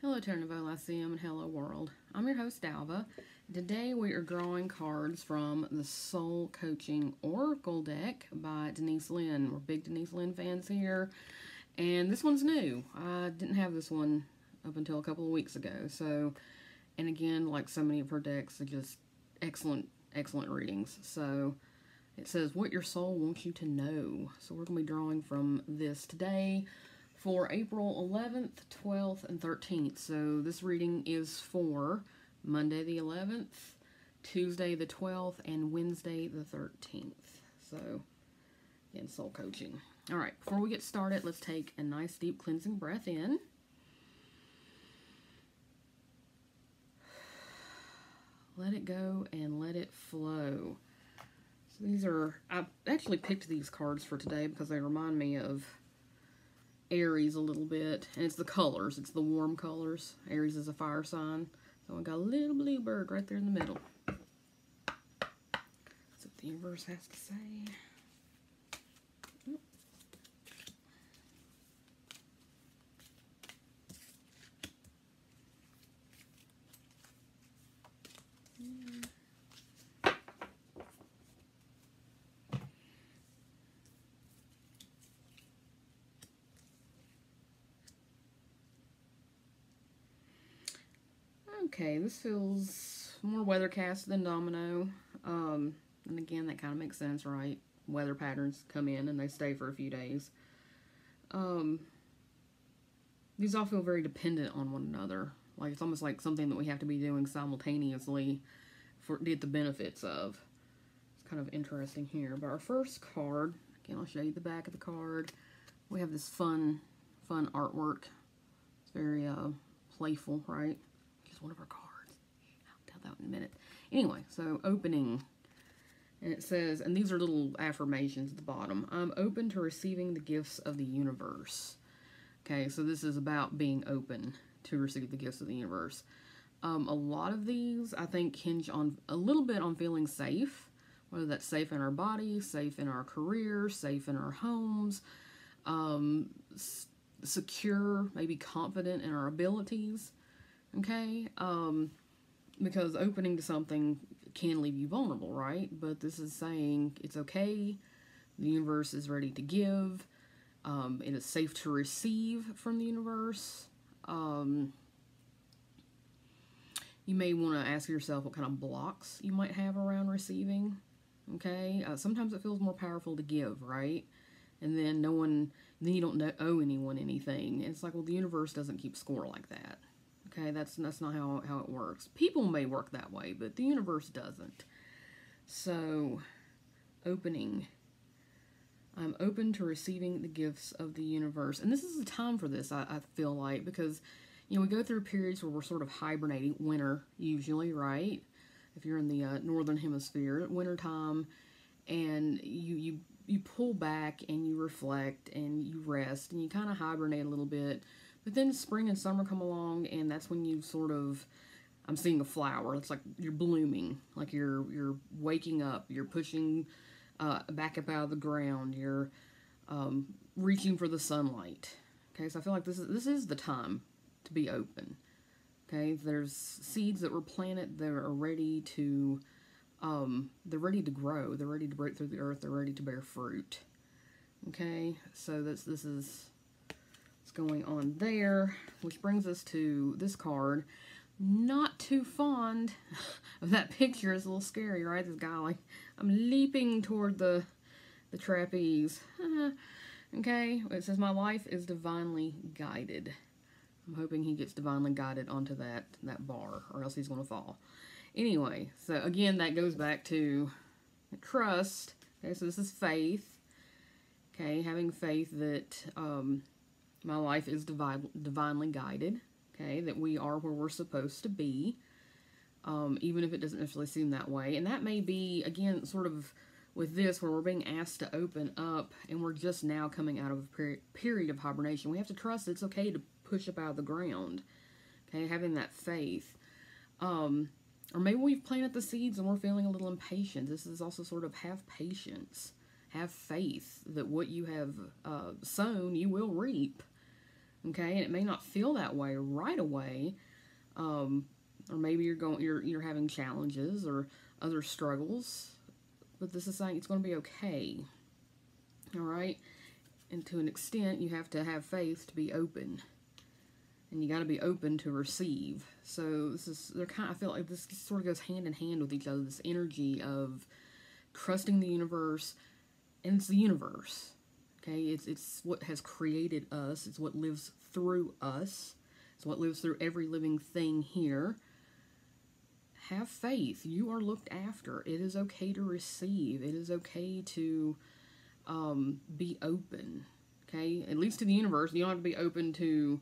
Hello, Turnival ICM and hello, world. I'm your host, Alva. Today we are drawing cards from the Soul Coaching Oracle deck by Denise Lynn. We're big Denise Lynn fans here, and this one's new. I didn't have this one up until a couple of weeks ago. And again, like so many of her decks, are just excellent readings. So it says what your soul wants you to know. So we're going to be drawing from this today for April 11th, 12th, and 13th. So this reading is for Monday the 11th, Tuesday the 12th, and Wednesday the 13th. So, again, soul coaching. All right, before we get started, let's take a nice deep cleansing breath in. Let it go and let it flow. So these are, I actually picked these cards for today because they remind me of Aries a little bit, and it's the colors, it's the warm colors. Aries is a fire sign, so I got a little blue bird right there in the middle. That's what the universe has to say. Okay, this feels more weathercast than domino. And again, that kind of makes sense, right? Weather patterns come in and they stay for a few days. These all feel very dependent on one another. Like, it's almost like something that we have to be doing simultaneously to get the benefits of. It's kind of interesting here. But our first card, again, I'll show you the back of the card. We have this fun artwork. It's very playful, right? One of our cards. I'll tell that in a minute. Anyway, so opening. And it says, and these are little affirmations at the bottom. I'm open to receiving the gifts of the universe. Okay, so this is about being open to receive the gifts of the universe. A lot of these, I think, hinge on a little bit on feeling safe. Whether that's safe in our body, safe in our career, safe in our homes. Secure, maybe confident in our abilities. Okay, because opening to something can leave you vulnerable, right? But this is saying it's okay, the universe is ready to give, it is safe to receive from the universe. You may want to ask yourself what kind of blocks you might have around receiving, okay? Sometimes it feels more powerful to give, right? And then then you don't owe anyone anything. It's like, well, the universe doesn't keep score like that. Okay, that's not how it works. People may work that way, but the universe doesn't. So, opening. I'm open to receiving the gifts of the universe. And this is the time for this, I feel like, because, you know, we go through periods where we're sort of hibernating, winter usually, right? If you're in the northern hemisphere, wintertime, and you pull back and you reflect and you rest and you kind of hibernate a little bit. But then spring and summer come along, and that's when you sort of, I'm seeing a flower. It's like you're blooming, like you're waking up, you're pushing back up out of the ground, you're reaching for the sunlight. Okay, so I feel like this is the time to be open. Okay, there's seeds that were planted that are ready to, they're ready to grow, they're ready to break through the earth, they're ready to bear fruit. Okay, so this is going on there, which brings us to this card. Not too fond of that picture. It's a little scary, right? This guy, like, I'm leaping toward the trapeze. Okay, it says my life is divinely guided. I'm hoping he gets divinely guided onto that bar, or else he's going to fall. Anyway, so again, that goes back to trust. Okay, so this is faith. Okay, having faith that my life is divinely guided, okay, that we are where we're supposed to be, even if it doesn't necessarily seem that way. And that may be, again, sort of with this, where we're being asked to open up, and we're just now coming out of a period of hibernation. We have to trust it's okay to push up out of the ground, okay, having that faith. Or maybe we've planted the seeds and we're feeling a little impatient. This is also sort of have patience. Have faith that what you have sown, you will reap. Okay, and it may not feel that way right away, or maybe you're having challenges or other struggles, but this is saying it's going to be okay. All right, and to an extent, you have to have faith to be open, and you got to be open to receive. So I feel like this sort of goes hand in hand with each other. This energy of trusting the universe, and it's the universe. Okay, it's what has created us. It's what lives through us. It's what lives through every living thing here. Have faith. You are looked after. It is okay to receive. It is okay to be open. Okay, at least to the universe. You don't have to be open to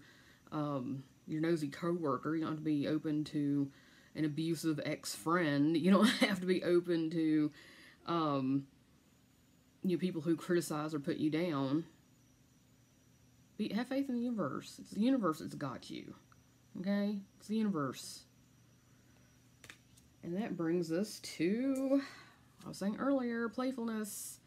your nosy coworker. You don't have to be open to an abusive ex-friend. You don't have to be open to people who criticize or put you down. Have faith in the universe. It's the universe that's got you. Okay? It's the universe. And that brings us to, I was saying earlier, playfulness.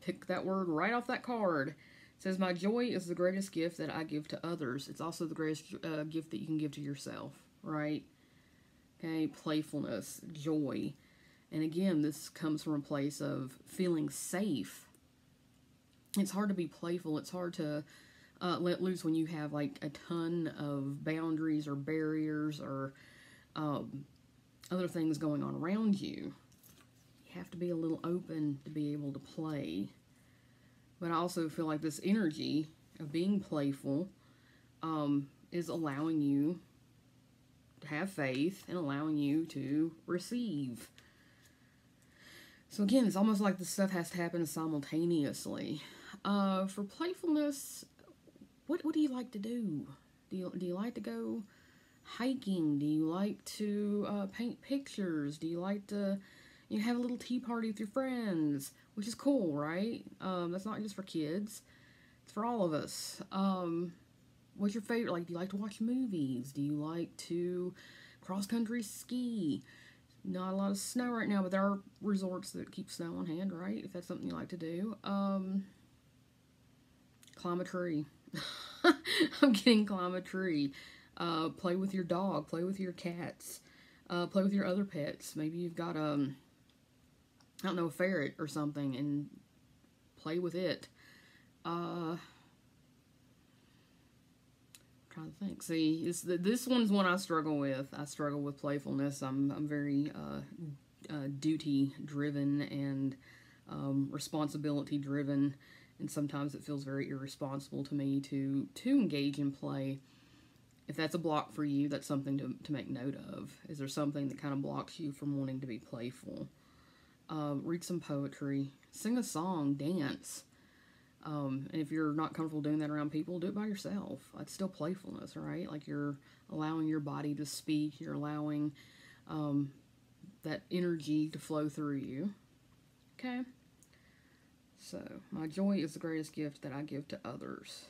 Pick that word right off that card. It says, my joy is the greatest gift that I give to others. It's also the greatest gift that you can give to yourself. Right? Okay? Playfulness. Joy. And again, this comes from a place of feeling safe. It's hard to be playful. It's hard to let loose when you have like a ton of boundaries or barriers or other things going on around you. You have to be a little open to be able to play. But I also feel like this energy of being playful is allowing you to have faith and allowing you to receive. So again, it's almost like this stuff has to happen simultaneously. For playfulness, what do you like to do? Do you like to go hiking? Do you like to paint pictures? Do you like to have a little tea party with your friends? Which is cool, right? That's not just for kids. It's for all of us. What's your favorite? Like, do you like to watch movies? Do you like to cross-country ski? Not a lot of snow right now, but there are resorts that keep snow on hand, right? If that's something you like to do. Climb a tree. I'm kidding, climb a tree. Play with your dog. Play with your cats. Play with your other pets. Maybe you've got, I don't know, a ferret or something, and play with it. Trying to think. See, this one's one I struggle with. I struggle with playfulness. I'm very duty driven and responsibility driven, and sometimes it feels very irresponsible to me to engage in play. If that's a block for you, that's something to make note of. Is there something that kind of blocks you from wanting to be playful? Read some poetry, sing a song, dance. And if you're not comfortable doing that around people, do it by yourself. It's still playfulness, right? Like, you're allowing your body to speak. You're allowing that energy to flow through you. Okay? So, my joy is the greatest gift that I give to others.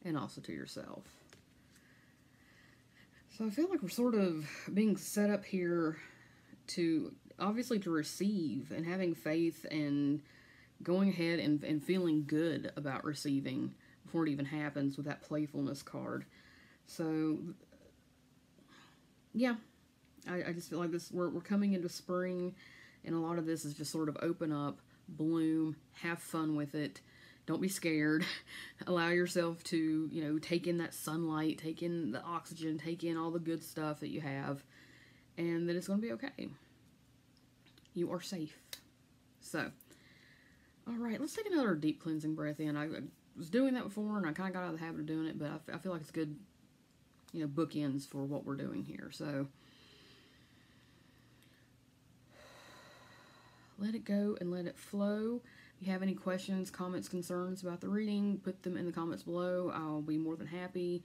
And also to yourself. So I feel like we're sort of being set up here obviously to receive, and having faith and going ahead and feeling good about receiving before it even happens with that playfulness card. So, yeah, I just feel like we're coming into spring, and a lot of this is just sort of open up, bloom, have fun with it. Don't be scared. Allow yourself to, take in that sunlight, take in the oxygen, take in all the good stuff that you have, and then it's going to be okay. You are safe. So, all right, let's take another deep cleansing breath in. I was doing that before, and I kind of got out of the habit of doing it, but I feel like it's good, bookends for what we're doing here. So, let it go and let it flow. If you have any questions, comments, concerns about the reading, put them in the comments below. I'll be more than happy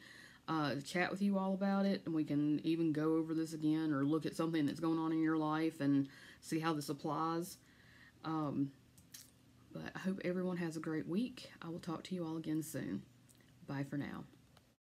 to chat with you all about it, and we can even go over this again or look at something that's going on in your life and see how this applies. But I hope everyone has a great week. I will talk to you all again soon. Bye for now.